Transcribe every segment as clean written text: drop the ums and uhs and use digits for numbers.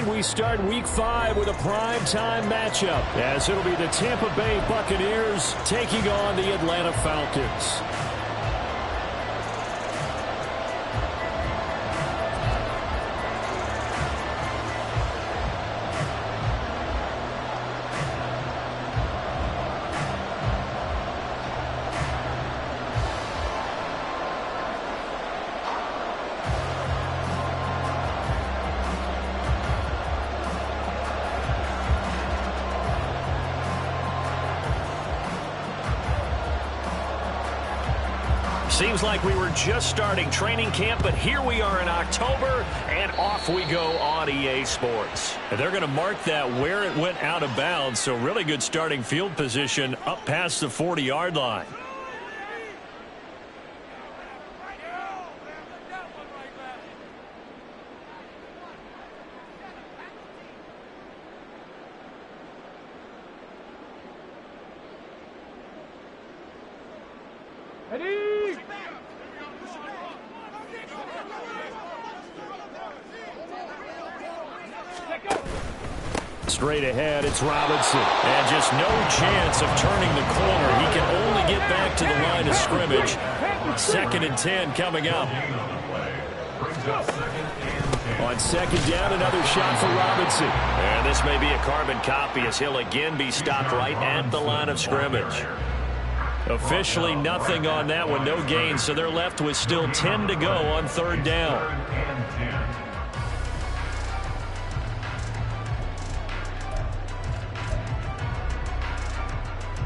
we start Week 5 with a primetime matchup, as it'll be the Tampa Bay Buccaneers taking on the Atlanta Falcons. Seems like we were just starting training camp, but here we are in October, and off we go on EA Sports. And they're going to mark that where it went out of bounds, so really good starting field position up past the 40-yard line. Straight ahead, it's Robinson. And just no chance of turning the corner. He can only get back to the line of scrimmage. 2nd and 10 coming up. On 2nd down, another shot for Robinson. And this may be a carbon copy as he'll again be stopped right at the line of scrimmage. Officially nothing on that one, no gain, so they're left with still 10 to go on 3rd down.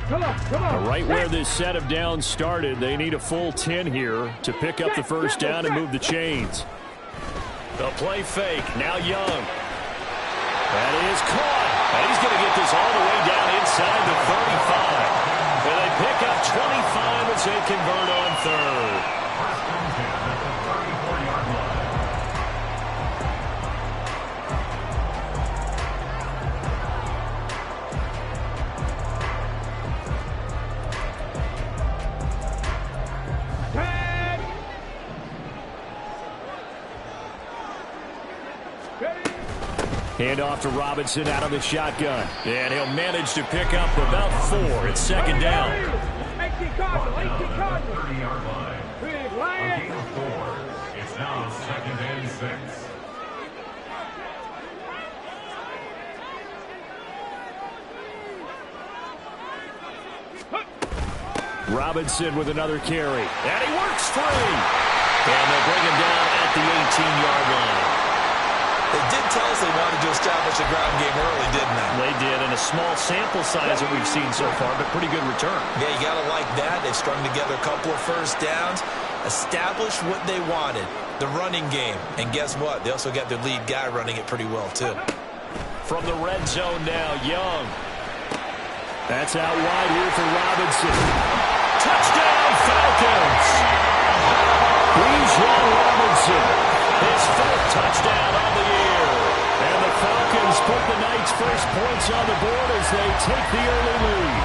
Come on. Right where this set of downs started, they need a full 10 here to pick up the first down and move the chains. The play fake, now Young. That is caught. And he's going to get this all the way down inside the 35. And they pick up 25 as they convert on 3rd. Hand off to Robinson out of the shotgun. And he'll manage to pick up about 4. It's 2nd down. 30-yard line. Gain of 4. It's now 2nd and 6. Robinson with another carry. And he works free. And they'll bring him down at the 18-yard line. They did tell us they wanted to establish a ground game early, didn't they? They did, and a small sample size that we've seen so far, but pretty good return. Yeah, you got to like that. They've strung together a couple of first downs, established what they wanted, the running game. And guess what? They also got their lead guy running it pretty well, too. From the red zone now, Young. That's out wide here for Robinson. Touchdown, Falcons! Bijan Robinson. His 4th touchdown on the year. And the Falcons put the Knights' first points on the board as they take the early lead.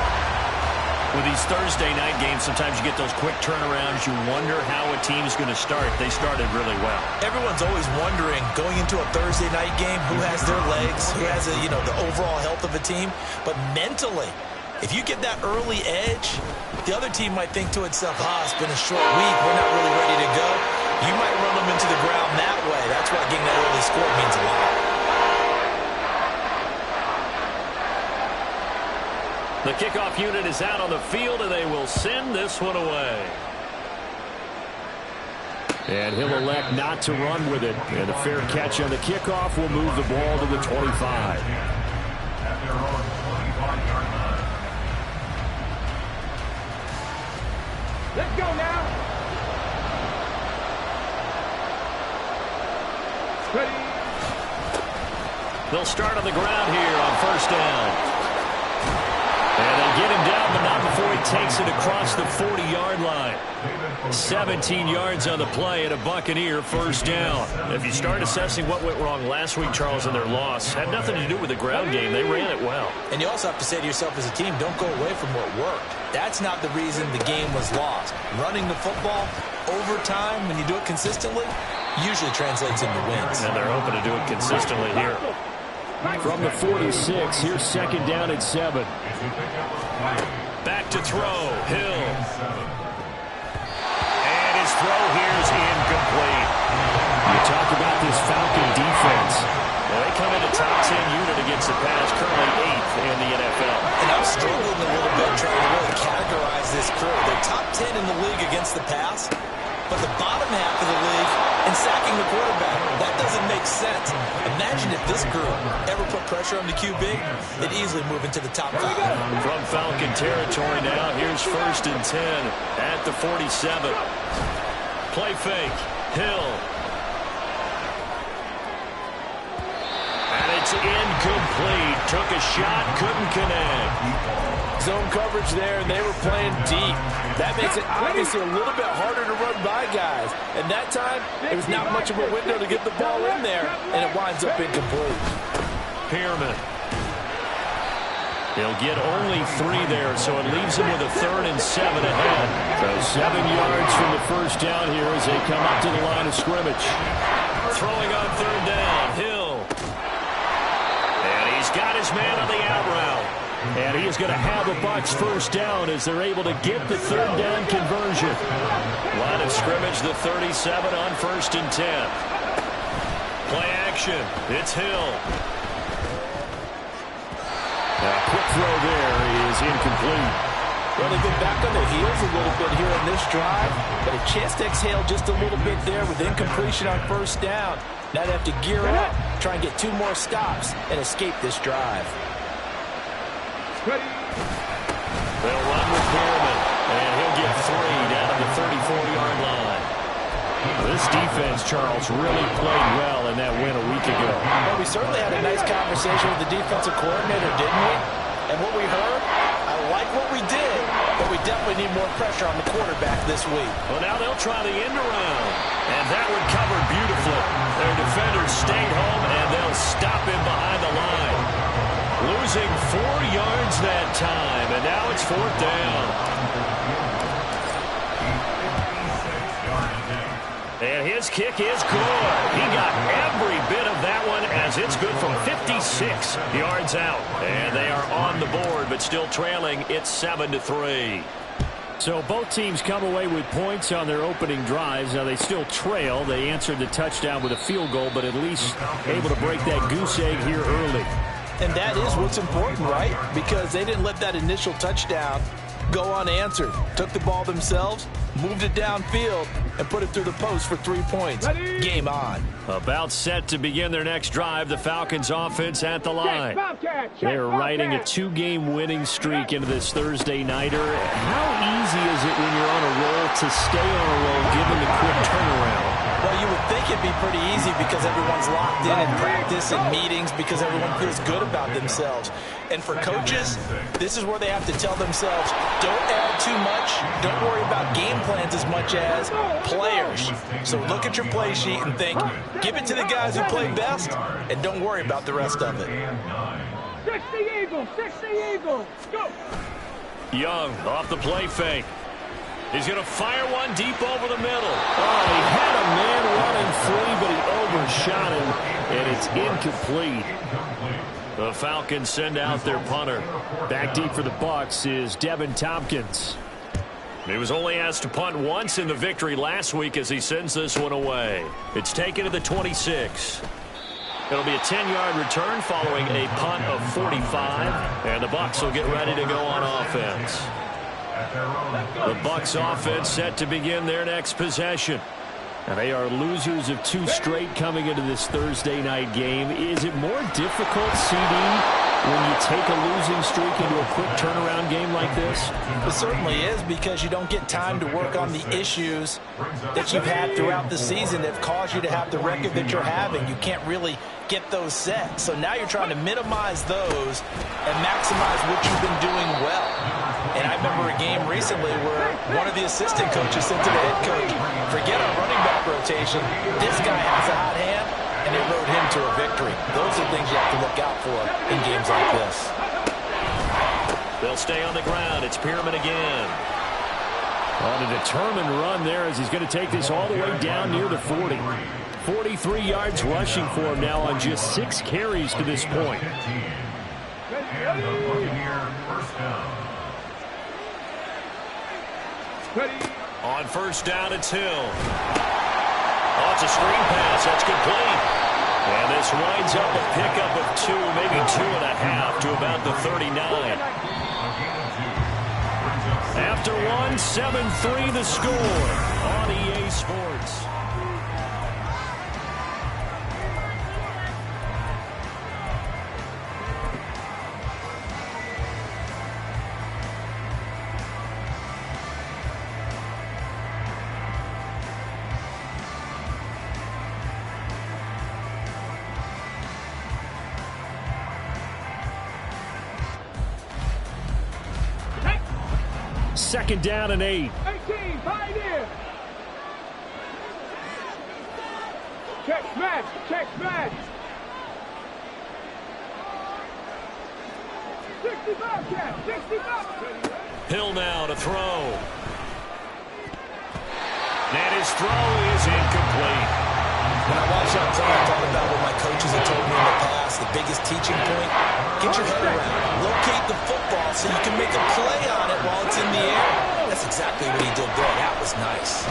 With these Thursday night games, sometimes you get those quick turnarounds. You wonder how a team's going to start. They started really well. Everyone's always wondering, going into a Thursday night game, who has their legs, who has, the overall health of a team. But mentally, if you get that early edge, the other team might think to itself, it's been a short week. We're not really ready to go. You might run them into the ground that way. That's why getting that early score means a lot. The kickoff unit is out on the field, and they will send this one away. And he'll elect not to run with it. And a fair catch on the kickoff will move the ball to the 25. Let's go now. Ready. They'll start on the ground here on 1st down. And they get him down, but not before he takes it across the 40-yard line. 17 yards on the play and a Buccaneer first down. If you start assessing what went wrong last week, Charles, in their loss, had nothing to do with the ground game. They ran it well. And you also have to say to yourself as a team, don't go away from what worked. That's not the reason the game was lost. Running the football over time, when you do it consistently, usually translates into wins. And they're hoping to do it consistently here. From the 46, here's second down and 7. Back to throw. Hill. And his throw here is incomplete. You talk about this Falcon defense. Well, they come in a top 10 unit against the pass, currently 8th in the NFL. And I'm struggling a little bit trying to really categorize this crew. They're top 10 in the league against the pass, but the bottom half of the league in sacking the quarterback. That doesn't make sense. Imagine if this group ever put pressure on the QB, they'd easily move into the top 5. From Falcon territory now, here's 1st and 10 at the 47. Play fake. Hill. And it's incomplete. Took a shot, couldn't connect. Zone coverage there, and they were playing deep. That makes it obviously a little bit harder to run by guys. And that time, it was not much of a window to get the ball in there, and it winds up incomplete. Pearman. He'll get only 3 there, so it leaves him with a 3rd and 7 ahead. So 7 yards from the first down here as they come up to the line of scrimmage. Throwing on 3rd down, Hill. And he's got his man on the out route. And he is going to have a Bucs first down as they're able to get the 3rd down conversion. Line of scrimmage, the 37 on 1st and 10. Play action. It's Hill. A quick throw there is incomplete. Well, they've been back on their heels a little bit here in this drive, but a chance to exhale just a little bit there with incompletion on first down. Now they have to gear up, try and get 2 more stops, and escape this drive. They'll run with Pearman, and he'll get 3 down at the 34-yard line. This defense, Charles, really played well in that win a week ago. Well, we certainly had a nice conversation with the defensive coordinator, didn't we? And what we heard, I like what we did, but we definitely need more pressure on the quarterback this week. Well, now they'll try the end around, and that one covered beautifully. Their defenders stayed home, and they'll stop him behind the line. Losing 4 yards that time, and now it's 4th down. And his kick is good. He got every bit of that one as it's good from 56 yards out. And they are on the board, but still trailing. It's 7-3. So both teams come away with points on their opening drives. Now they still trail. They answered the touchdown with a field goal, but at least able to break that goose egg here early. And that is what's important, right? Because they didn't let that initial touchdown go unanswered. Took the ball themselves, moved it downfield, and put it through the post for 3 points. Game on. About set to begin their next drive, the Falcons offense at the line. They're riding a 2-game winning streak into this Thursday nighter. How easy is it when you're on a roll to stay on a roll given the quick turnaround? Well, you would think it'd be pretty easy because everyone's locked in practice and meetings because everyone feels good about themselves. And for coaches, this is where they have to tell themselves, don't add too much, don't worry about game plans as much as players. So look at your play sheet and think, give it to the guys who play best, and don't worry about the rest of it. 60 Eagles, 60 Eagles, go! Young off the play fake. He's going to fire one deep over the middle. Oh, he had a man running free, but he overshot him, and it's incomplete. The Falcons send out their punter. Back deep for the Bucs is Devin Tompkins. He was only asked to punt once in the victory last week as he sends this one away. It's taken to the 26. It'll be a 10-yard return following a punt of 45, and the Bucs will get ready to go on offense. The Bucs offense set to begin their next possession. And they are losers of 2 straight coming into this Thursday night game. Is it more difficult, CD, when you take a losing streak into a quick turnaround game like this? It certainly is, because you don't get time to work on the issues that you've had throughout the season that have caused you to have the record that you're having. You can't really get those set. So now you're trying to minimize those and maximize what you've been doing well. And I remember a game recently where one of the assistant coaches said to the head coach, forget our running back rotation. This guy has a hot hand, and they rode him to a victory. Those are things you have to look out for in games like this. They'll stay on the ground. It's Pearman again. On a determined run there as he's going to take this all the way down near the 40. 43 yards rushing for him now on just 6 carries to this point. And the Buccaneer first down. On first down, it's Hill. Oh, it's a screen pass. That's complete. And this winds up a pickup of 2, maybe 2.5 to about the 39. After 1, 7-3 the score on EA Sports. Second down and 8. 18, Pioneer. Check smash, check smash. 65, Cap, 65. Hill now to throw. And his throw is incomplete. When I watch that play, I thought about what my coaches have told me in the past. The biggest teaching point, get your head around. Locate the football so you can make a play on it while it's in the air. That's exactly what he did there. That was nice.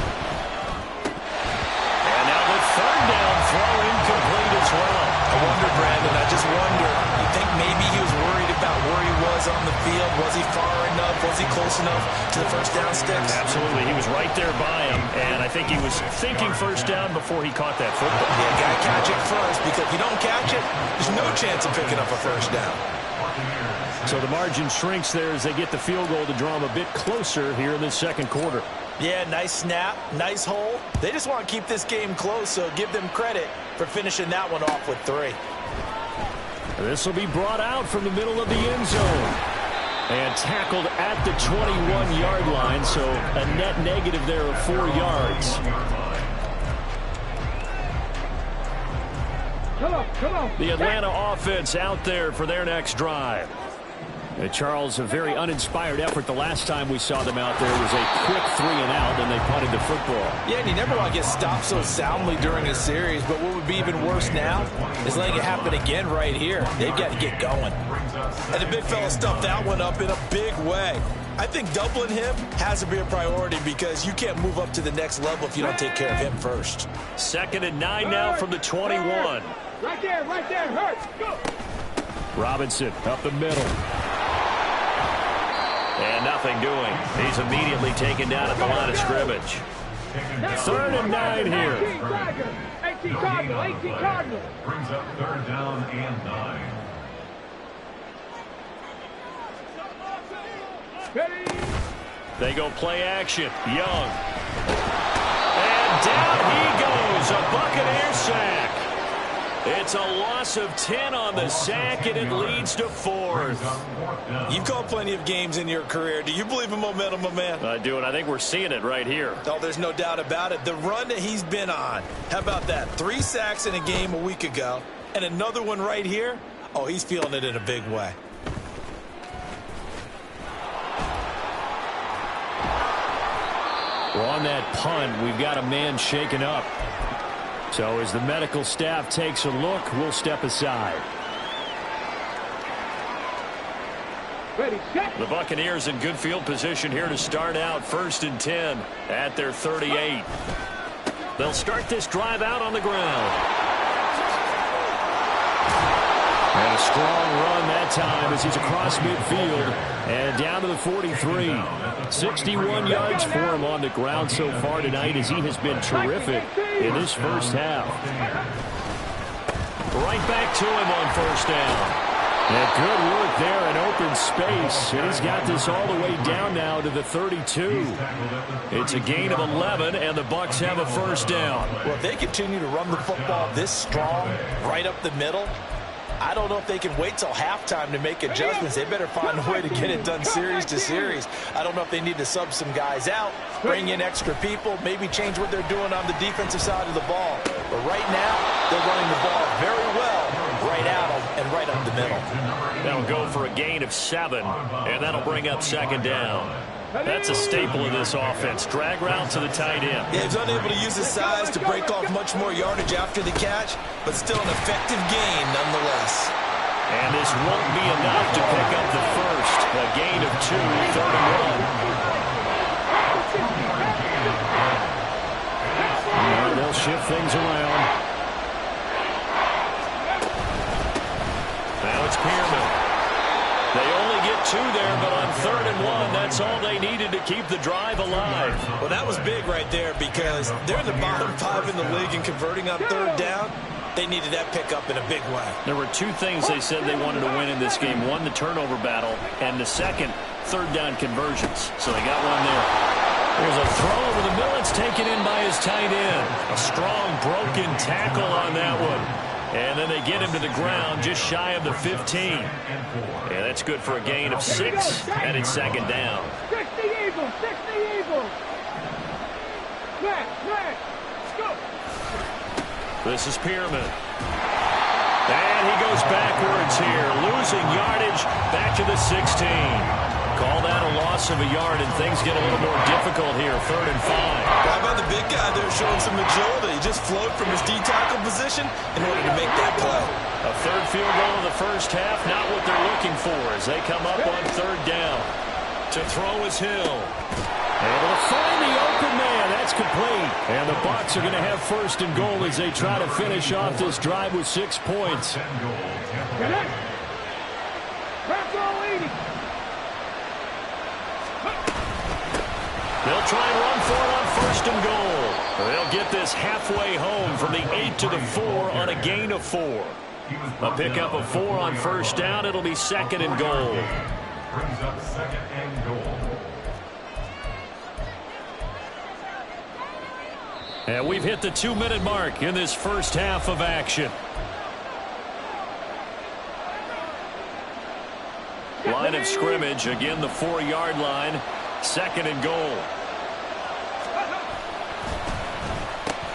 And now the third down throw incomplete as well. I wonder, Brandon, I just wonder, you think maybe he was worried about where he was on the field? Was he far enough? Was he close enough to the first down sticks? Absolutely. He was right there by him, and I think he was thinking first down before he caught that football. Yeah, got to catch it first, because if you don't catch it, there's no chance of picking up a first down. So the margin shrinks there as they get the field goal to draw them a bit closer here in this second quarter. Yeah, nice snap, nice hole. They just want to keep this game close, so give them credit for finishing that one off with 3. This will be brought out from the middle of the end zone. And tackled at the 21-yard line, so a net negative there of 4 yards. Come on. The Atlanta offense out there for their next drive. And Charles, a very uninspired effort the last time we saw them out there was a quick 3 and out, and they punted the football. Yeah, and you never want to get stopped so soundly during a series, but what would be even worse now is letting it happen again right here. They've got to get going. And the big fella stuffed that one up in a big way. I think doubling him has to be a priority because you can't move up to the next level if you don't take care of him first. 2nd and 9 now from the 21. Right there, hurt. Go. Robinson up the middle. And nothing doing. He's immediately taken down at the line of scrimmage. 3rd and 9 here. 18 Cardinal. Brings up 3rd down and 9. They go play action. Young. And down he goes. A Buccaneer sack. It's a loss of 10 on the sack, and it leads to 4th. You've called plenty of games in your career. Do you believe in momentum, my man? I do, and I think we're seeing it right here. Oh, there's no doubt about it. The run that he's been on. How about that? 3 sacks in a game a week ago, and another one right here. Oh, he's feeling it in a big way. Well, on that punt, we've got a man shaken up. So as the medical staff takes a look, we'll step aside. Ready, set. The Buccaneers in good field position here to start out 1st and 10 at their 38. They'll start this drive out on the ground. And a strong run that time as he's across midfield and down to the 43. 61 yards for him on the ground so far tonight as he has been terrific in this first half. Right back to him on 1st down. And good work there in open space. And he's got this all the way down now to the 32. It's a gain of 11, and the Bucs have a 1st down. Well, if they continue to run the football this strong, right up the middle, I don't know if they can wait till halftime to make adjustments. They better find a way to get it done series to series. I don't know if they need to sub some guys out, bring in extra people, maybe change what they're doing on the defensive side of the ball. But right now, they're running the ball very well right out and right up the middle. That'll go for a gain of 7, and that'll bring up 2nd down. That's a staple of this offense. Drag route to the tight end. Yeah, he's unable to use his size to break off much more yardage after the catch, but still an effective gain nonetheless. And this won't be enough to pick up the first. A gain of 2, 3rd and 1. They'll shift things around. Now it's Pearman. They only get 2 there, but on 3rd and 1, that's all they needed to keep the drive alive. Well, that was big right there because they're in the bottom 5 in the league in converting on 3rd down. They needed that pickup in a big way. There were 2 things they said they wanted to win in this game. One, the turnover battle, and the second, 3rd down conversions. So they got one there. There's a throw over the middle. It's taken in by his tight end. A strong broken tackle on that one. And then they get him to the ground just shy of the 15. Yeah, that's good for a gain of 6, and it's 2nd down. 60 Eagles, 60 Eagles. Matt, go. This is Pearman. And he goes backwards here, losing yardage back to the 16. Call that a loss of a yard, and things get a little more difficult here, 3rd and 5. How about the big guy there showing some agility? He just flowed from his D-tackle position in order to make that play. A 3rd field goal in the first half, not what they're looking for as they come up on 3rd down. To throw is Hill. Able to find the open man. That's complete. And the Bucs are going to have 1st and goal as they try to finish off this drive with 6 points. They'll try and run for it on 1st and goal. They'll get this halfway home from the 8 to the 4 on a gain of 4. A pickup of 4 on 1st down. It'll be 2nd and goal. Brings up 2nd and goal. And we've hit the 2-minute mark in this first half of action. Line of scrimmage, again the 4-yard line. 2nd and goal.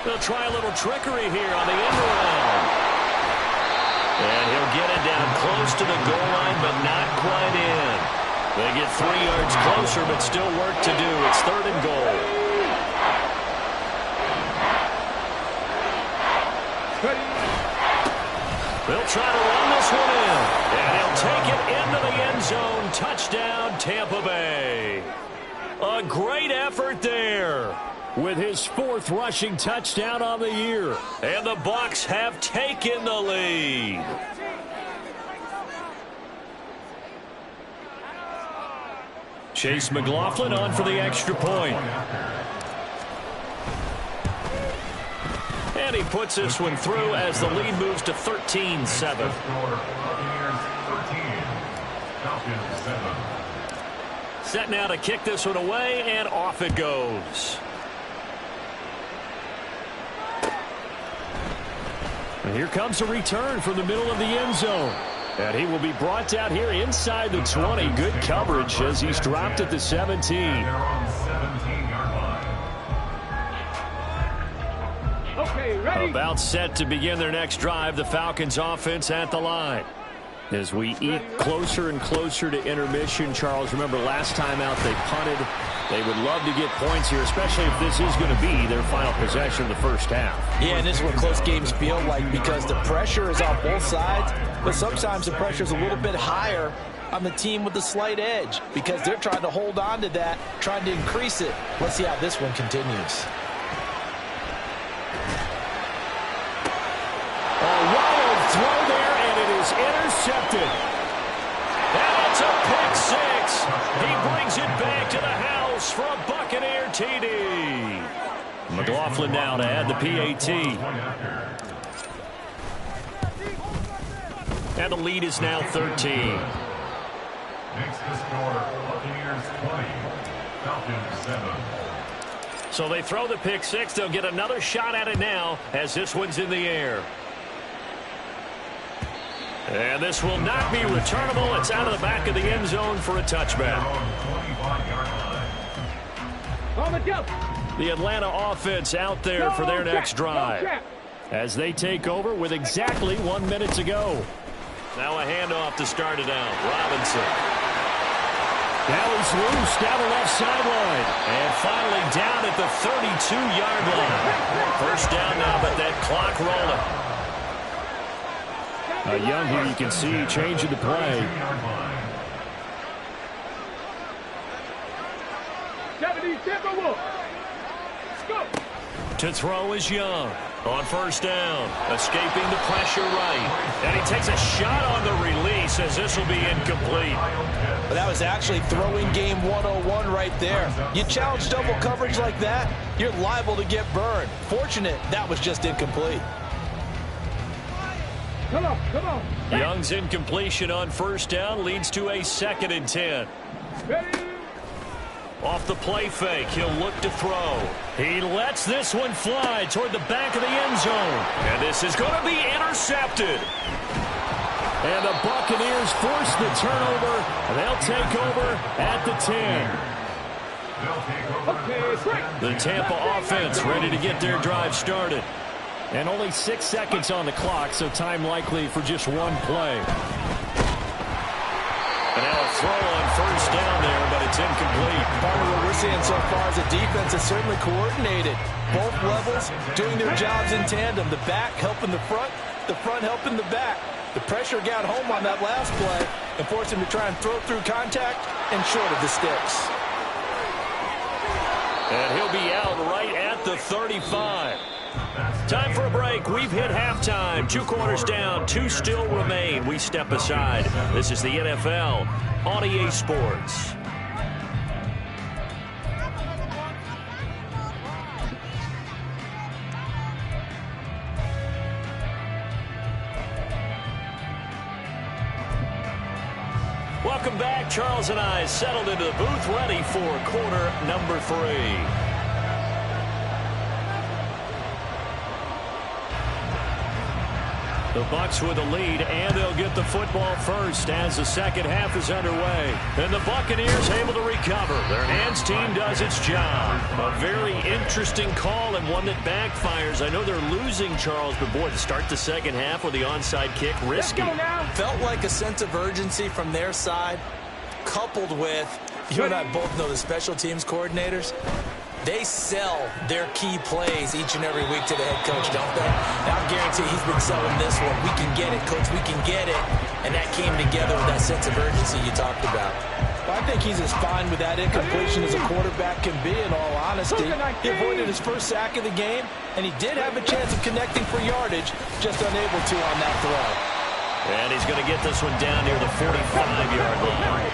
They'll try a little trickery here on the end around. And he'll get it down close to the goal line, but not quite in. They get 3 yards closer, but still work to do. It's 3rd and goal. They'll try to run this one in. And he'll take it into the end zone. Touchdown, Tampa Bay. A great effort there with his 4th rushing touchdown on the year. And the Bucs have taken the lead. Chase McLaughlin on for the extra point. And he puts this one through as the lead moves to 13-7. Set now to kick this one away, and off it goes. And here comes a return from the middle of the end zone. And he will be brought down here inside the 20. Good coverage as he's dropped at the 17. Okay, ready. About set to begin their next drive. The Falcons offense at the line. As we eat closer and closer to intermission, Charles, remember last time out they punted. They would love to get points here, especially if this is going to be their final possession of the first half. Yeah, and this is what close games feel like because the pressure is on both sides, but sometimes the pressure is a little bit higher on the team with the slight edge because they're trying to hold on to that, trying to increase it. Let's see how this one continues. Throw there, and it is intercepted. And it's a pick 6. He brings it back to the house for a Buccaneer TD. McLaughlin now to add the PAT. And the lead is now 13. Makes the score Buccaneers 20, Falcons 7. So they throw the pick 6. They'll get another shot at it now as this one's in the air. And this will not be returnable. It's out of the back of the end zone for a touchback. On the jump. The Atlanta offense out there for their next drive as they take over with exactly 1 minute to go. Now a handoff to start it out. Robinson. Now he's loose down the left sideline. And finally down at the 32-yard line. First down now, but that clock rolling. Young here, you can see changing the play. 70 Timberwolves. Go. To throw is Young. On first down, escaping the pressure right. And he takes a shot on the release as this will be incomplete. But that was actually throwing game 101 right there. You challenge double coverage like that, you're liable to get burned. Fortunate that was just incomplete. Come on, come on. Young's incompletion on first down leads to a 2nd and 10. Ready. Off the play fake, he'll look to throw. He lets this one fly toward the back of the end zone. And this is going to be intercepted. And the Buccaneers force the turnover. They'll take over at the 10. Okay, break. The Tampa offense ready to get their drive started. And only 6 seconds on the clock, so time likely for just one play. And now a throw on first down there, but it's incomplete. Part of what we're seeing so far is the defense is certainly coordinated. Both levels doing their jobs in tandem. The back helping the front helping the back. The pressure got home on that last play and forced him to try and throw through contact and short of the sticks. And he'll be out right at the 35. Time for a break. We've hit halftime. 2 quarters down. 2 still remain. We step aside. This is the NFL on EA Sports. Welcome back. Charles and I settled into the booth ready for quarter number 3. The Bucs with the lead, and they'll get the football first as the second half is underway. And the Buccaneers able to recover. Their hands team does its job. A very interesting call and one that backfires. I know they're losing, Charles, but boy, to start the second half with the onside kick, risky. Felt like a sense of urgency from their side, coupled with, you and I both know the special teams coordinators. They sell their key plays each and every week to the head coach, don't they? And I guarantee he's been selling this one. We can get it, coach. We can get it. And that came together with that sense of urgency you talked about. I think he's as fine with that incompletion as a quarterback can be, in all honesty. He avoided his first sack of the game, and he did have a chance of connecting for yardage, just unable to on that throw. And he's going to get this one down near the 45-yard line.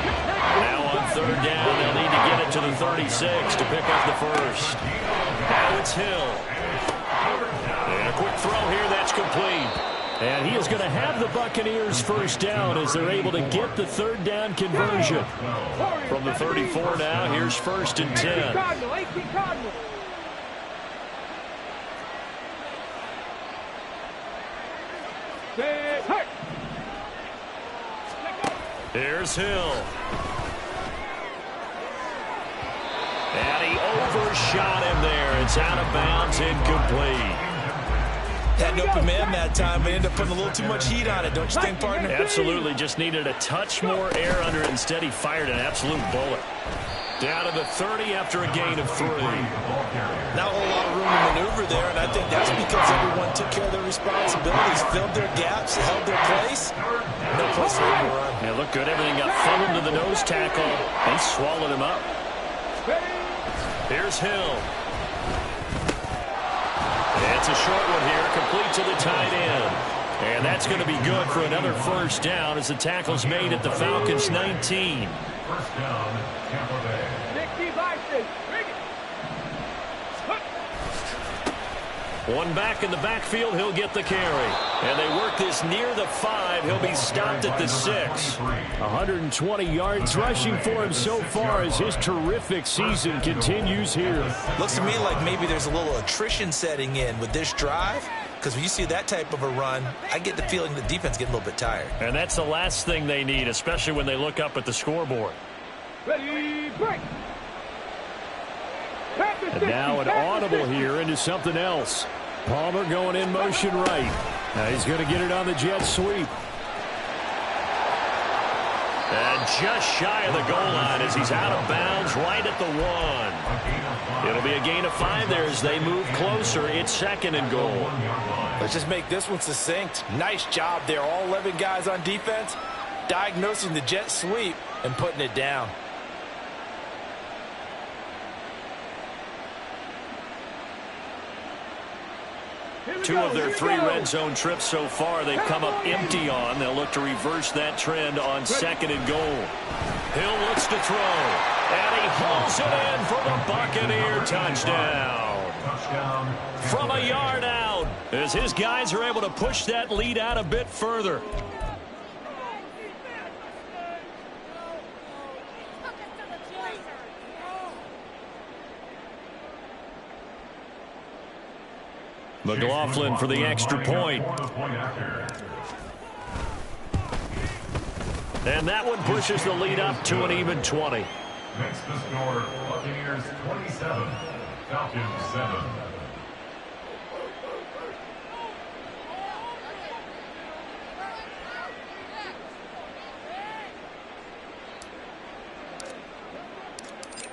Now on third down, they'll need to get it to the 36 to pick up the first. Now it's Hill. And a quick throw here, that's complete. And he is going to have the Buccaneers first down as they're able to get the third down conversion. From the 34 now, here's first and 10. Here's Hill. And he overshot him there. It's out of bounds, incomplete. Had an open man that time, but ended up putting a little too much heat on it, don't you think, partner? Absolutely. Just needed a touch more air under it. Instead, he fired an absolute bullet. Down to the 30 after a gain of 3. Not a whole lot of room to maneuver there, and I think that's because everyone took care of their responsibilities, filled their gaps, held their place. No place for him to run. Yeah, looked good. Everything got funneled to the nose tackle. They swallowed him up. Here's Hill. It's a short one here, complete to the tight end. And that's going to be good for another first down as the tackle's made at the Falcons' 19. First down, Tampa Bay. One back in the backfield, he'll get the carry. And they work this near the 5. He'll be stopped at the 6. 120 yards rushing for him so far as his terrific season continues here. Looks to me like maybe there's a little attrition setting in with this drive, because when you see that type of a run, I get the feeling the defense getting a little bit tired. And that's the last thing they need, especially when they look up at the scoreboard. Ready, break. And now an audible here into something else. Palmer going in motion right. Now he's going to get it on the jet sweep. And just shy of the goal line as he's out of bounds right at the 1. It'll be a gain of 5 there as they move closer. It's 2nd and goal. Let's just make this one succinct. Nice job there. All 11 guys on defense diagnosing the jet sweep and putting it down. Two of their 3 red zone trips so far they've come up empty on. They'll look to reverse that trend on 2nd and goal. Hill looks to throw, and he hauls it in for the Buccaneer touchdown. From a yard out, as his guys are able to push that lead out a bit further. McLaughlin for the extra point. And that one pushes the lead up to an even 20. Next to score, Buccaneers 27, Falcons 7.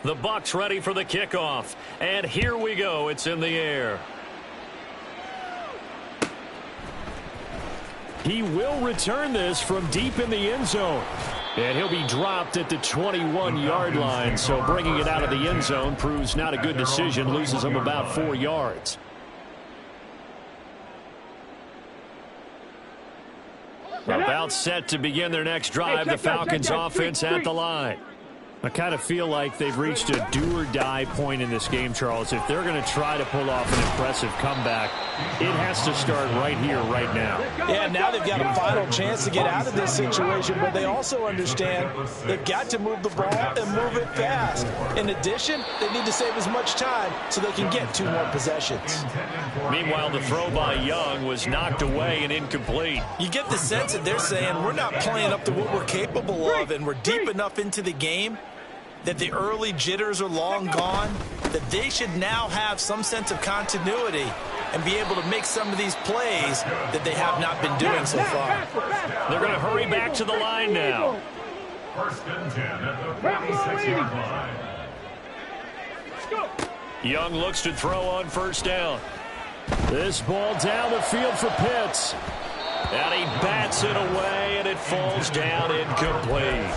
The Bucs ready for the kickoff. And here we go. It's in the air. He will return this from deep in the end zone. And he'll be dropped at the 21-yard line. So bringing it out of the end zone proves not a good decision. Loses him about 4 yards. About set to begin their next drive. The Falcons offense at the line. I kind of feel like they've reached a do-or-die point in this game, Charles. If they're going to try to pull off an impressive comeback, it has to start right here, right now. Yeah, now they've got a final chance to get out of this situation, but they also understand they've got to move the ball and move it fast. In addition, they need to save as much time so they can get 2 more possessions. Meanwhile, the throw by Young was knocked away and incomplete. You get the sense that they're saying we're not playing up to what we're capable of, and we're deep enough into the game that the early jitters are long gone, that they should now have some sense of continuity and be able to make some of these plays that they have not been doing so far. They're going to hurry back to the line now. 1st and 10 at the 46-yard line. Young looks to throw on 1st down. This ball down the field for Pitts. And he bats it away, and it falls down incomplete.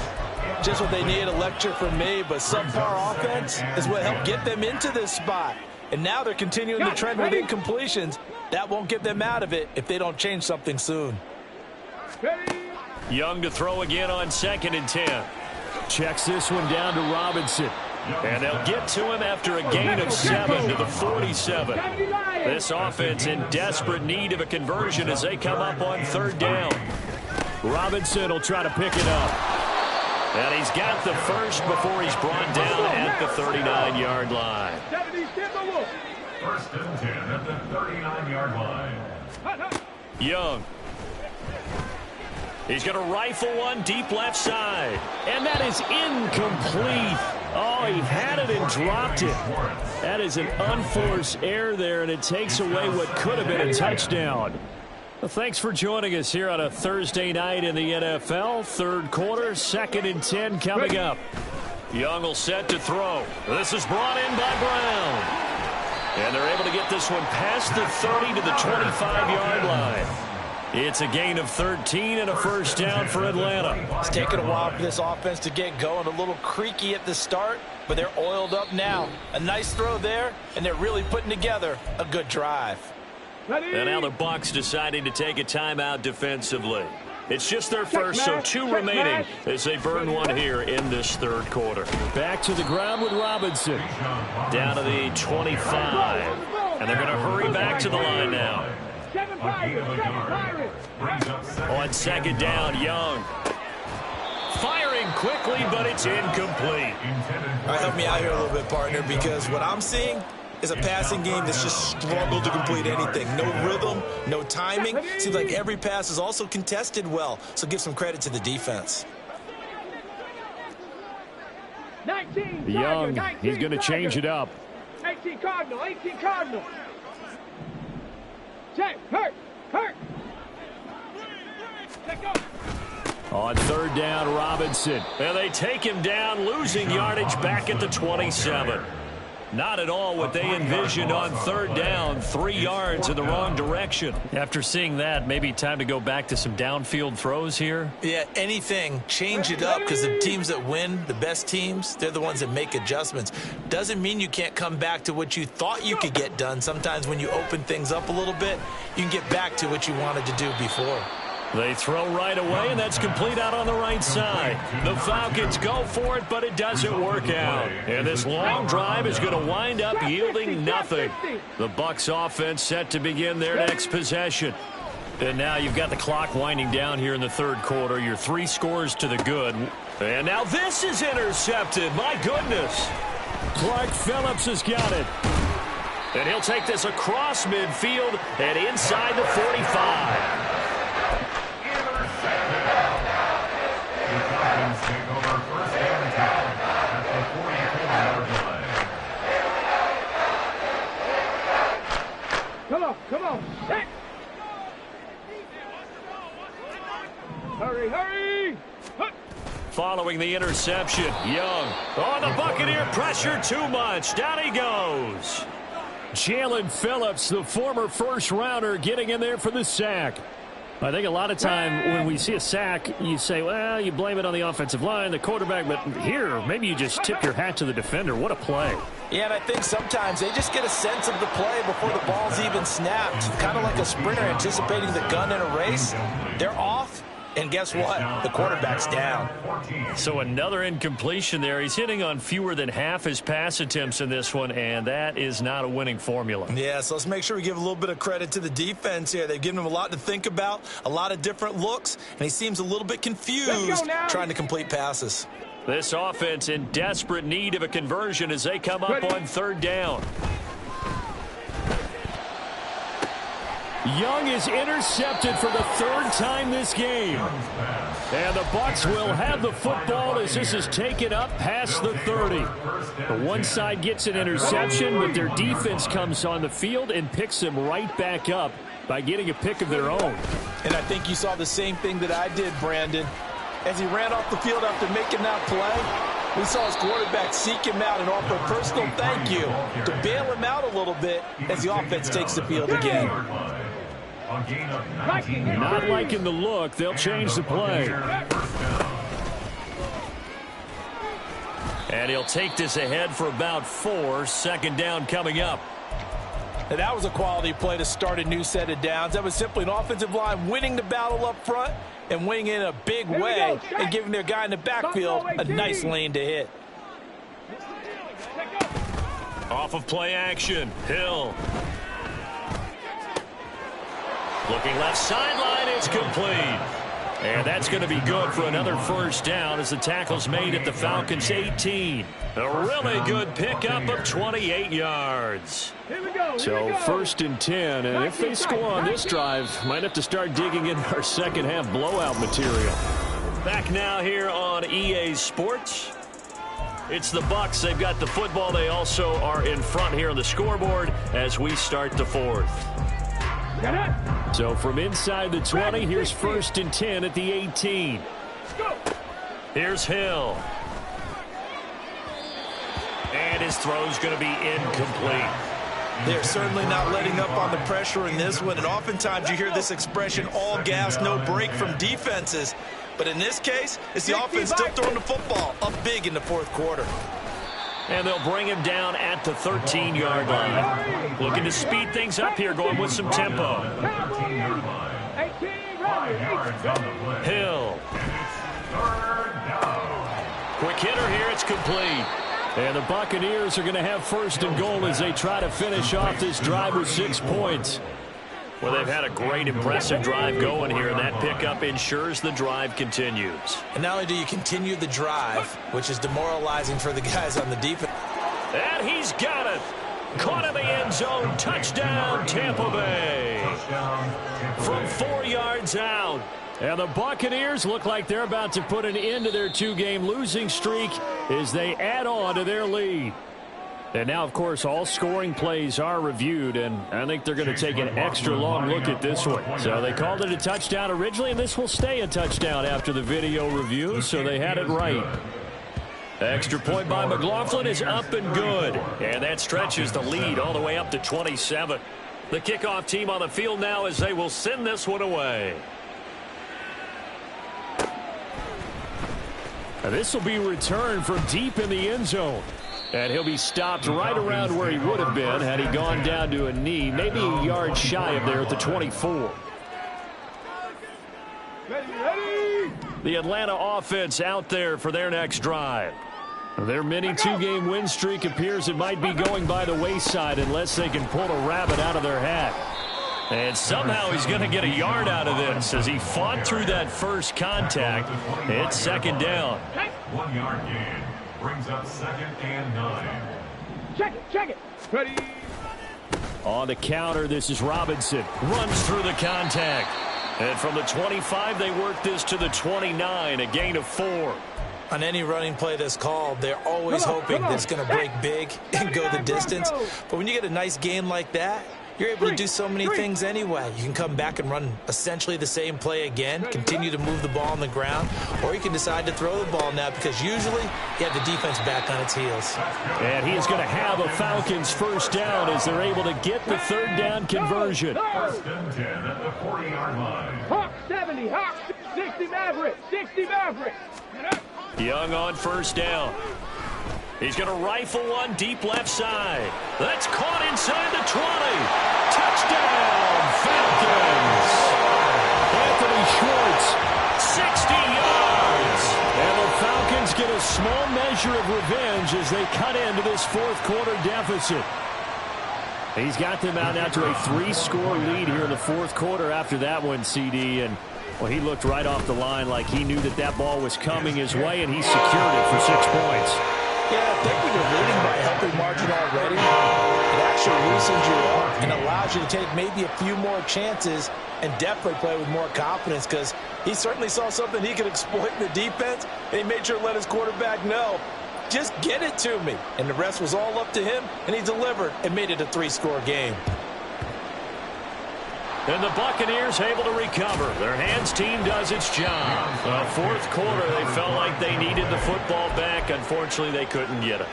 Just what they need, a lecture from me, but subpar offense is what helped get them into this spot. And now they're continuing the trend with incompletions. That won't get them out of it if they don't change something soon. Young to throw again on 2nd and 10. Checks this one down to Robinson. And they'll get to him after a gain of 7 to the 47. This offense in desperate need of a conversion as they come up on 3rd down. Robinson will try to pick it up. And he's got the first before he's brought down at the 39-yard line. 1st and 10 at the 39-yard line. Young. He's going to rifle one deep left side. And that is incomplete. Oh, he had it and dropped it. That is an unforced error there, and it takes away what could have been a touchdown. Well, thanks for joining us here on a Thursday night in the NFL. 3rd quarter, 2nd and 10 coming up. Young will set to throw. This is brought in by Brown. And they're able to get this one past the 30 to the 25-yard line. It's a gain of 13 and a 1st down for Atlanta. It's taken a while for this offense to get going. A little creaky at the start, but they're oiled up now. A nice throw there, and they're really putting together a good drive. And now the Bucs deciding to take a timeout defensively. It's just their first, so 2 remaining as they burn one here in this 3rd quarter. Back to the ground with Robinson. Down to the 25. And they're going to hurry back to the line now. On 2nd down, Young. Firing quickly, but it's incomplete. All right, help me out here a little bit, partner, because what I'm seeing is a passing game that's just struggled to complete anything. No rhythm, no timing. Seems like every pass is also contested well, so give some credit to the defense. Young, he's going to change it up. 18 Cardinal, 18 Cardinal. Check, hurt. Check go. On third down, Robinson. And they take him down, losing yardage back at the 27. Not at all what they envisioned on third down. 3 yards in the wrong direction. After seeing that, maybe time to go back to some downfield throws here. Yeah, anything. Change it up, because the teams that win, the best teams, they're the ones that make adjustments. Doesn't mean you can't come back to what you thought you could get done. Sometimes when you open things up a little bit, you can get back to what you wanted to do before. They throw right away, and that's complete out on the right side. The Falcons go for it, but it doesn't work out. And this long drive is going to wind up yielding nothing. The Bucs offense set to begin their next possession. And now you've got the clock winding down here in the third quarter. Your 3 scores to the good. And now this is intercepted. My goodness. Clark Phillips has got it. And he'll take this across midfield and inside the 45. Take over first down and 10 at the 44-yard line. Come on, come on. Hit. Hurry, hurry. Hup. Following the interception, Young. Oh, the Buccaneer pressure too much. Down he goes. Jalen Phillips, the former first-rounder, getting in there for the sack. I think a lot of time when we see a sack, you say, well, you blame it on the offensive line, the quarterback, but here, maybe you just tip your hat to the defender. What a play. Yeah, and I think sometimes they just get a sense of the play before the ball's even snapped. Kind of like a sprinter anticipating the gun in a race. They're off, and guess what? The quarterback's down. So another incompletion there. He's hitting on fewer than half his pass attempts in this one, and that is not a winning formula. Yeah, so let's make sure we give a little bit of credit to the defense here. They've given him a lot to think about, a lot of different looks, and he seems a little bit confused trying to complete passes. This offense in desperate need of a conversion as they come up on third down. Young is intercepted for the 3rd time this game. And the Bucs will have the football as this is taken up past the 30. The one side gets an interception, but their defense comes on the field and picks them right back up by getting a pick of their own. And I think you saw the same thing that I did, Brandon. As he ran off the field after making that play, we saw his quarterback seek him out and offer a personal thank you to bail him out a little bit as the offense takes the field again. Not liking the look. They'll change the play. And he'll take this ahead for about 4. Second down coming up. And that was a quality play to start a new set of downs. That was simply an offensive line winning the battle up front and winning in a big way and giving their guy in the backfield a nice lane to hit. Off of play action. Hill. Looking left sideline, it's complete. And that's going to be good for another first down as the tackle's made at the Falcons' 18. A really good pickup of 28 yards. So first and 10, and if they score on this drive, might have to start digging in our second half blowout material. Back now here on EA Sports. It's the Bucs. They've got the football. They also are in front here on the scoreboard as we start the 4th. So from inside the 20, here's first and 10 at the 18. Here's Hill. And his throw's going to be incomplete. They're certainly not letting up on the pressure in this one, and oftentimes you hear this expression, all gas, no break from defenses. But in this case, it's the offense still throwing the football up big in the 4th quarter. And they'll bring him down at the 13-yard line. Looking to speed things up here, going with some tempo. Hill. Quick hitter here, it's complete. And the Buccaneers are going to have first and goal as they try to finish off this drive with 6 points. Well, they've had a great, impressive drive going here, and that pickup ensures the drive continues. And not only do you continue the drive, which is demoralizing for the guys on the defense. And he's got it. Caught in the end zone. Touchdown, Tampa Bay. From 4 yards out. And the Buccaneers look like they're about to put an end to their 2-game losing streak as they add on to their lead. And now, of course, all scoring plays are reviewed, and I think they're going to take an extra long look at this one. So they called it a touchdown originally, and this will stay a touchdown after the video review, so they had it right. Extra point by McLaughlin is up and good, and that stretches the lead all the way up to 27. The kickoff team on the field now as they will send this one away. And this will be returned from deep in the end zone. And he'll be stopped right around where he would have been had he gone down to a knee, maybe a yard shy of there at the 24. The Atlanta offense out there for their next drive. Their mini two-game win streak appears it might be going by the wayside unless they can pull a rabbit out of their hat. And somehow he's going to get a yard out of this as he fought through that first contact. It's second down. 1 yard gain. Brings up 2nd and 9. Check it. Ready. On the counter, this is Robinson. Runs through the contact. And from the 25, they work this to the 29, a gain of 4. On any running play that's called, they're always hoping that it's going to break big and go the distance. But when you get a nice gain like that, you're able to do so many things anyway. You can come back and run essentially the same play again, continue to move the ball on the ground, or you can decide to throw the ball now because usually you have the defense back on its heels. And he is going to have a Falcons first down as they're able to get the third down conversion. 1st and 10 at the 40-yard line. Hawk 70, Hawk 60 Maverick, 60 Maverick. Young on first down. He's going to rifle one deep left side. That's caught inside the 20. Touchdown, Falcons. Anthony Schwartz, 60 yards. And the Falcons get a small measure of revenge as they cut into this fourth quarter deficit. He's got them out now to a 3-score lead here in the fourth quarter after that one, CD. And, well, he looked right off the line like he knew that ball was coming his way, and he secured it for 6 points. Yeah, I think when you're leading by a healthy margin already, it actually loosens you up and allows you to take maybe a few more chances and definitely play with more confidence because he certainly saw something he could exploit in the defense, and he made sure to let his quarterback know, just get it to me. And the rest was all up to him, and he delivered and made it a 3-score game. And the Buccaneers able to recover. Their hands team does its job. Fourth quarter, they felt like they needed the football back. Unfortunately, they couldn't get it.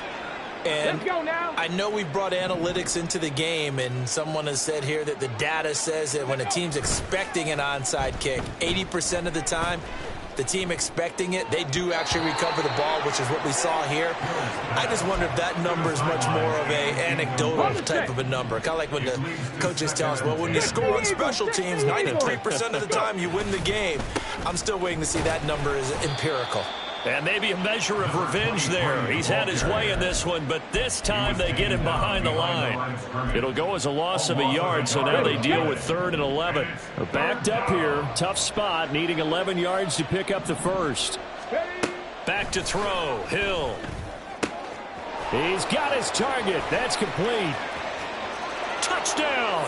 And Let's go now. I know we brought analytics into the game, and someone has said here that the data says that when a team's expecting an onside kick, 80% of the time, the team expecting it, they do actually recover the ball, which is what we saw here. I just wonder if that number is much more of a anecdotal type of a number. Kind of like when the coaches tell us, well, when you score on special teams, 93% of the time you win the game. I'm still waiting to see that number is empirical. And maybe a measure of revenge there. He's had his way in this one, but this time they get him behind the line. It'll go as a loss of a yard, so now they deal with 3rd and 11. They're backed up here. Tough spot, needing 11 yards to pick up the first. Back to throw. Hill. He's got his target. That's complete. Touchdown.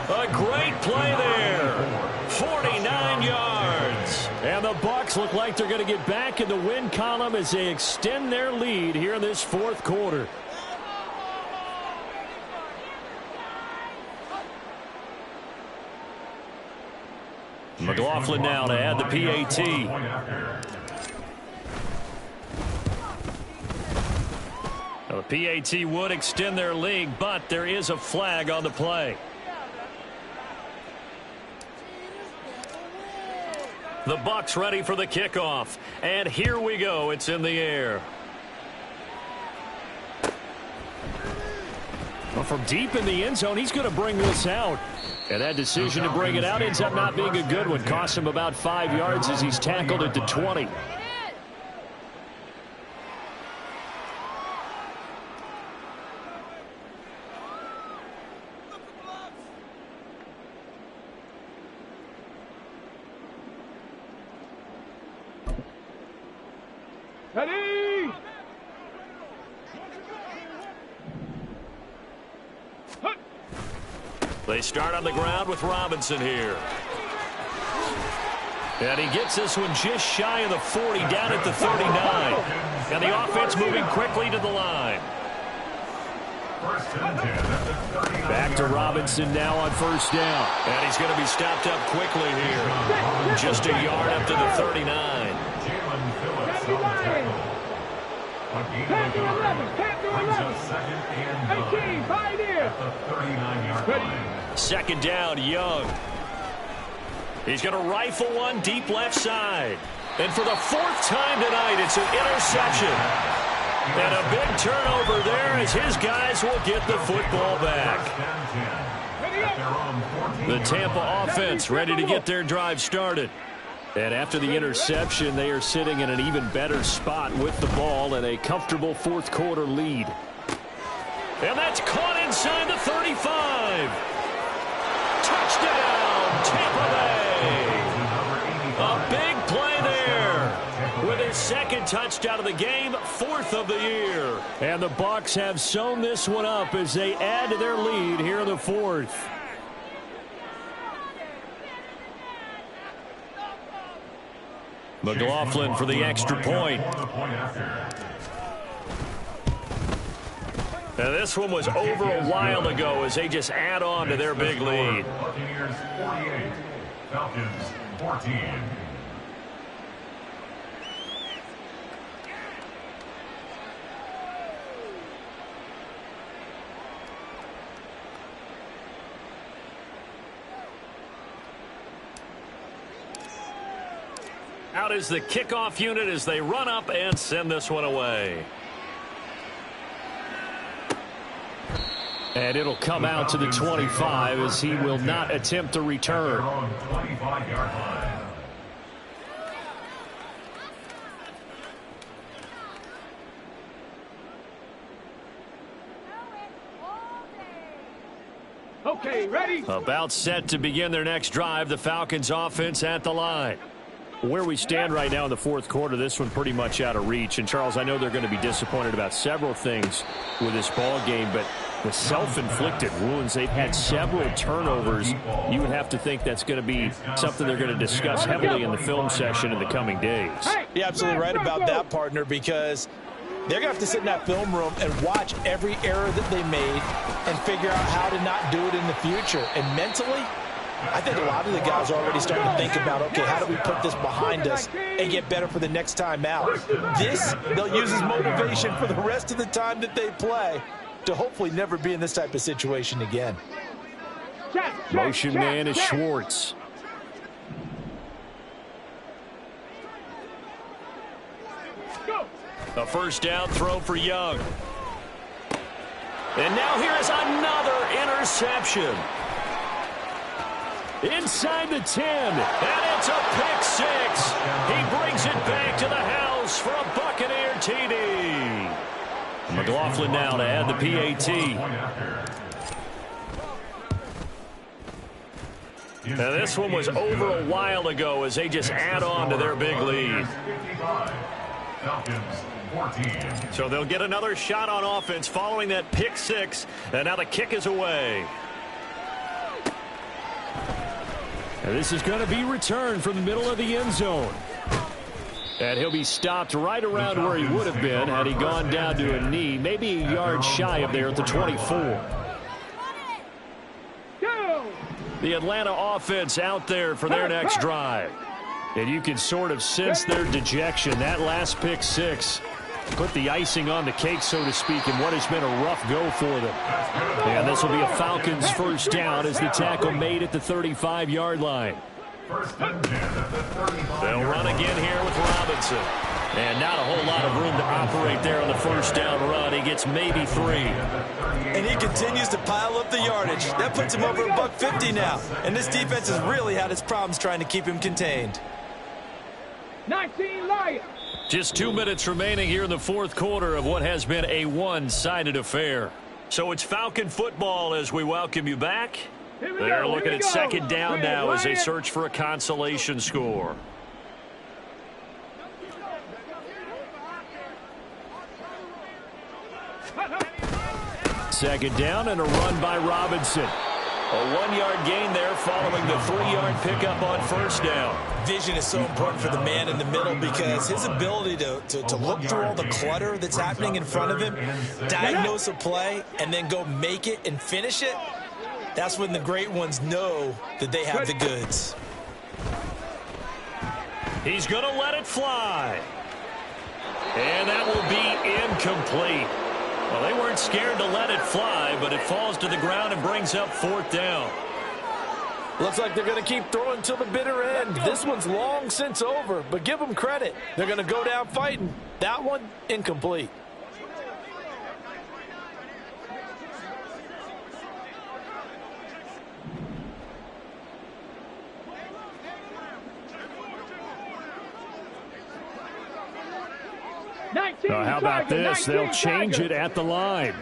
A great play there. 49 yards. And the Bucs look like they're going to get back in the win column as they extend their lead here in this fourth quarter. McLaughlin now to add the PAT. Now, the PAT would extend their lead, but there is a flag on the play. The Bucs ready for the kickoff. And here we go. It's in the air. Well, from deep in the end zone, he's going to bring this out. And that decision to bring it out ends up not being a good one. Cost him about 5 yards as he's tackled at the 20. Ready! They start on the ground with Robinson here. And he gets this one just shy of the 40, down at the 39. And the offense moving quickly to the line. Back to Robinson now on first down. And he's going to be stopped up quickly here. Just a yard up to the 39. Pack to 11. Pack to 11. 18. Pioneer. 39-yard line. Second down, Young. He's going to rifle one deep left side. And for the fourth time tonight, it's an interception. And a big turnover there as his guys will get the football back. The Tampa offense ready to get their drive started. And after the interception, they are sitting in an even better spot with the ball and a comfortable fourth quarter lead. And that's caught inside the 35. Touchdown, Tampa Bay. A big play there with his second touchdown of the game, fourth of the year. And the Bucs have sewn this one up as they add to their lead here in the fourth. McLaughlin for the extra point. Now this one was over a while ago as they just add on to their big lead. Buccaneers 48, Falcons 14. Out is the kickoff unit as they run up and send this one away. And it'll come out to the 25 as he will not attempt to return. 25-yard line. Okay, ready? About set to begin their next drive, the Falcons offense at the line. Where we stand right now in the fourth quarter, this one pretty much out of reach. And, Charles, I know they're going to be disappointed about several things with this ball game, but the self-inflicted wounds, they've had several turnovers. You would have to think that's going to be something they're going to discuss heavily in the film session in the coming days. You're absolutely right about that, partner, because they're going to have to sit in that film room and watch every error that they made and figure out how to not do it in the future. And mentally, I think a lot of the guys are already starting to think about, okay, how do we put this behind us and get better for the next time out? This, they'll use as motivation for the rest of the time that they play to hopefully never be in this type of situation again. Motion man is Schwartz. A first down throw for Young. And now here is another interception. Inside the 10, and it's a pick six. He brings it back to the house for a Buccaneer TD. McLaughlin now to add the PAT. Now this one was over a while ago as they just add on to their big lead. So they'll get another shot on offense following that pick six, and now the kick is away. And this is going to be returned from the middle of the end zone. And he'll be stopped right around where he would have been had he gone down to a knee, maybe a yard shy of there at the 24. The Atlanta offense out there for their next drive. And you can sort of sense their dejection. That last pick six put the icing on the cake, so to speak, in what has been a rough go for them. And this will be a Falcons first down as the tackle made at the 35-yard line. They'll run again here with Robinson. And not a whole lot of room to operate there on the first down run. He gets maybe 3. And he continues to pile up the yardage. That puts him over $150 now. And this defense has really had its problems trying to keep him contained. 19 Lions. Just 2 minutes remaining here in the fourth quarter of what has been a one-sided affair. So it's Falcon football as we welcome you back. They're looking at second down now as they search for a consolation score. Second down and a run by Robinson. A 1-yard gain there following the 3-yard pickup on first down. Vision is so important for the man in the middle because his ability to look through all the clutter that's happening in front of him, diagnose a play, and then go make it and finish it, that's when the great ones know that they have the goods. He's going to let it fly. And that will be incomplete. Well, they weren't scared to let it fly, but it falls to the ground and brings up 4th down. Looks like they're going to keep throwing till the bitter end. This one's long since over, but give them credit. They're going to go down fighting. That one, incomplete. How about this? They'll change it at the line.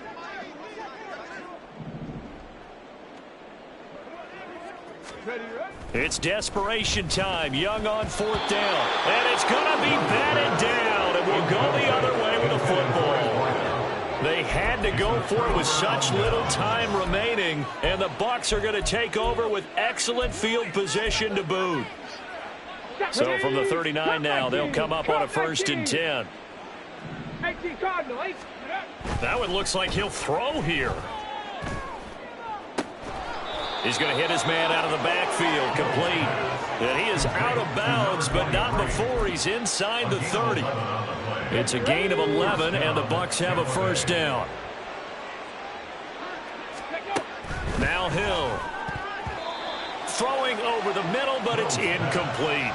It's desperation time. Young on 4th down. And it's going to be batted down. It will go the other way with a football. They had to go for it with such little time remaining. And the Bucs are going to take over with excellent field position to boot. So from the 39 now, they'll come up on a 1st and 10. That one looks like he'll throw here. He's going to hit his man out of the backfield, complete. And he is out of bounds, but not before he's inside the 30. It's a gain of 11, and the Bucs have a 1st down. Now Hill. Throwing over the middle, but it's incomplete.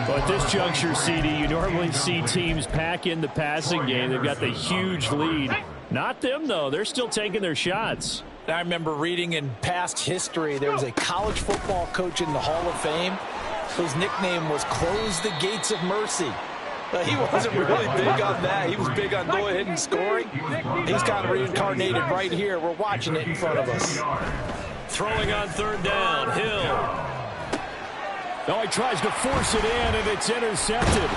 Well, at this juncture, CD, you normally see teams pack in the passing game. They've got the huge lead. Not them, though. They're still taking their shots. I remember reading in past history, there was a college football coach in the Hall of Fame whose nickname was Close the Gates of Mercy. He wasn't really big on that. He was big on go ahead and scoring. He's kind of reincarnated right here. We're watching it in front of us. Throwing on 3rd down, Hill. Oh, he tries to force it in, and it's intercepted.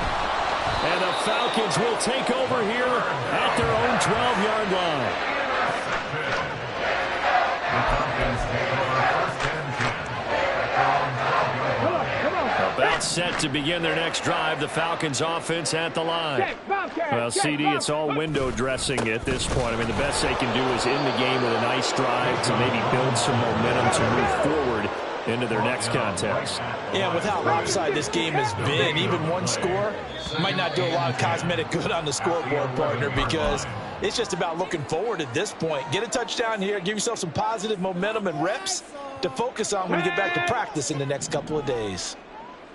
And the Falcons will take over here at their own 12-yard line. About set to begin their next drive. The Falcons offense at the line. Well, CD, it's all window dressing at this point. I mean, the best they can do is end the game with a nice drive to maybe build some momentum to move forward into their next contest. Yeah, with how lopsided this game has been, even one score might not do a lot of cosmetic good on the scoreboard, partner, because it's just about looking forward at this point. Get a touchdown here, give yourself some positive momentum and reps to focus on when you get back to practice in the next couple of days.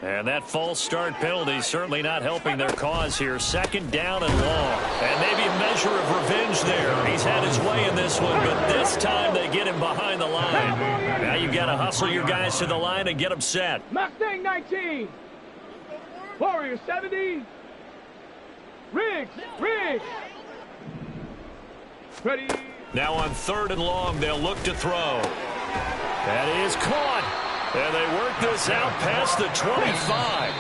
And that false start penalty certainly not helping their cause here. 2nd down and long. And maybe a measure of revenge there. He's had his way in this one, but this time they get him behind the line. Now you've got to hustle your guys to the line and get them set. Mustang 19. Warrior 70. Riggs. Ready. Now on 3rd and long, they'll look to throw. That is caught. And they work this out past the 25.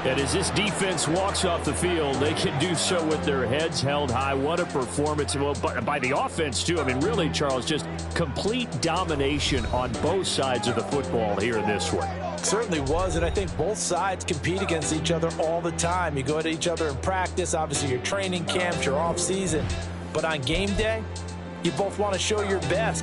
And as this defense walks off the field, they can do so with their heads held high. What a performance. Well, by the offense, too. I mean, really, Charles, just complete domination on both sides of the football here in this one. Certainly was, and I think both sides compete against each other all the time. You go to each other in practice, obviously your training camps, your off season. But on game day, you both want to show your best.